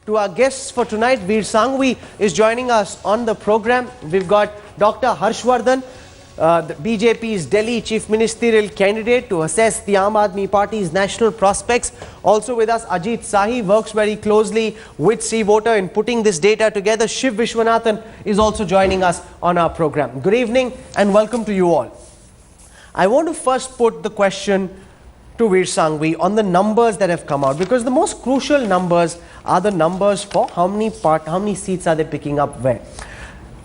to our guests for tonight. Veer Sanghvi is joining us on the program. We've got Dr. Harshvardhan, the BJP's Delhi Chief Ministerial candidate, to assess the Aam Aadmi Party's national prospects. Also with us, Ajit Sahi works very closely with C-Voter in putting this data together. Shiv Vishwanathan is also joining us on our program. Good evening and welcome to you all. I want to first put the question to Veer Sanghvi on the numbers that have come out, because the most crucial numbers are the numbers for how many seats are they picking up where.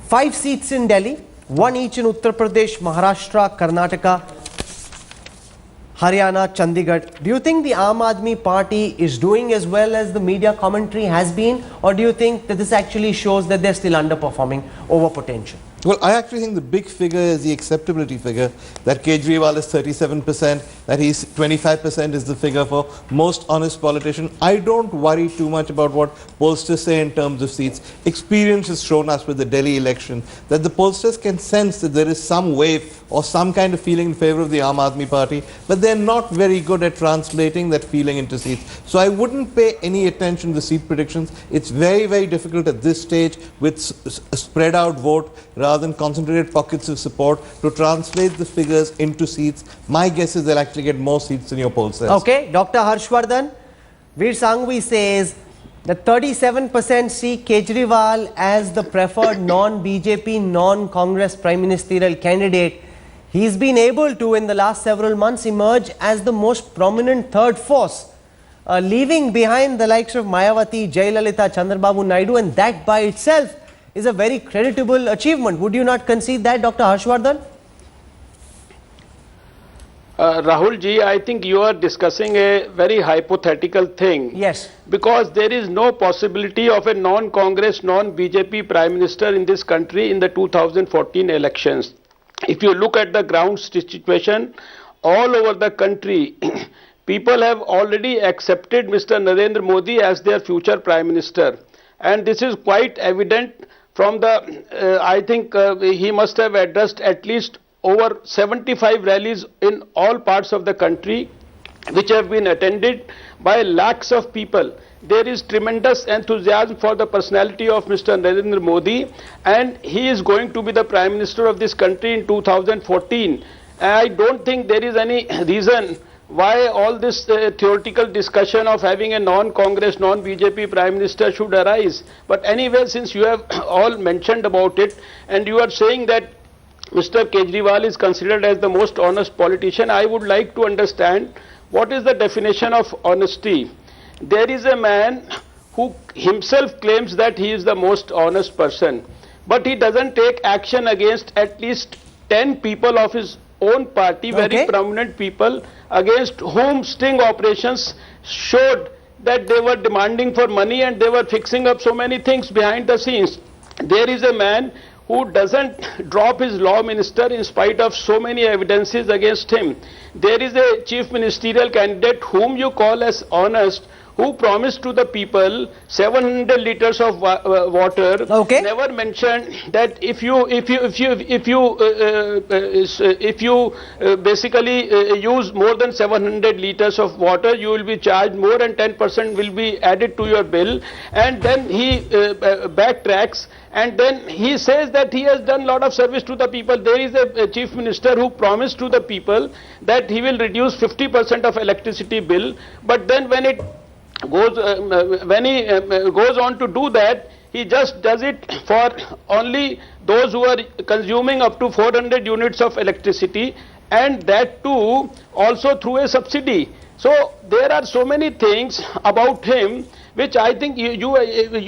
5 seats in Delhi, 1 each in Uttar Pradesh, Maharashtra, Karnataka, Haryana, Chandigarh. Do you think the Aam Aadmi Party is doing as well as the media commentary has been, or do you think that this actually shows that they're still underperforming over potential? Well, I actually think the big figure is the acceptability figure, that Kejriwal is 37%, that he's 25% is the figure for most honest politician. I don't worry too much about what pollsters say in terms of seats. Experience has shown us with the Delhi election that the pollsters can sense that there is some wave or some kind of feeling in favor of the Aam Aadmi Party, but they're not very good at translating that feeling into seats. So I wouldn't pay any attention to the seat predictions. It's very, very difficult at this stage with a spread out vote rather than concentrated pockets of support to translate the figures into seats. My guess is they'll actually get more seats than your poll says. Okay, Dr. Harshvardhan, Veer Sanghvi says that 37% see Kejriwal as the preferred non-BJP, non-Congress Prime Ministerial candidate. He's been able to, in the last several months, emerge as the most prominent third force, leaving behind the likes of Mayawati, Jayalalitha, Chandrababu Naidu, and that by itself is a very creditable achievement. Would you not concede that, Dr. Harshvardhan? Rahul ji, I think you are discussing a very hypothetical thing. Yes. Because there is no possibility of a non-Congress, non-BJP Prime Minister in this country in the 2014 elections. If you look at the ground situation all over the country, people have already accepted Mr. Narendra Modi as their future Prime Minister. And this is quite evident from the, I think he must have addressed at least over 75 rallies in all parts of the country, which have been attended by lakhs of people. There is tremendous enthusiasm for the personality of Mr. Narendra Modi, and he is going to be the Prime Minister of this country in 2014. I don't think there is any reason why all this theoretical discussion of having a non-Congress, non-BJP Prime Minister should arise. But anyway, since you have all mentioned about it, and you are saying that Mr. Kejriwal is considered as the most honest politician, I would like to understand what is the definition of honesty. There is a man who himself claims that he is the most honest person, but he doesn't take action against at least 10 people of his own party, very prominent people, against whom sting operations showed that they were demanding for money and they were fixing up so many things behind the scenes. There is a man who doesn't drop his law minister in spite of so many evidences against him. There is a chief ministerial candidate whom you call as honest, who promised to the people 700 liters of water. Never mentioned that if you basically use more than 700 liters of water, you will be charged more, and 10% will be added to your bill. And then he backtracks, and then he says that he has done a lot of service to the people. There is a chief minister who promised to the people that he will reduce 50% of electricity bill, but then when it goes goes on to do that, he just does it for only those who are consuming up to 400 units of electricity, and that too also through a subsidy. So there are so many things about him which I think you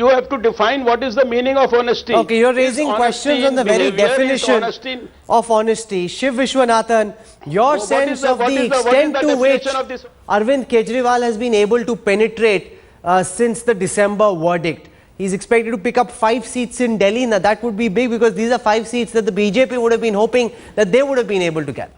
have to define what is the meaning of honesty. Okay, you're raising questions on the very definition of honesty. Shiv Vishwanathan, your sense of the extent to which Arvind Kejriwal has been able to penetrate since the December verdict. He's expected to pick up 5 seats in Delhi. Now that would be big, because these are 5 seats that the BJP would have been hoping that they would have been able to get.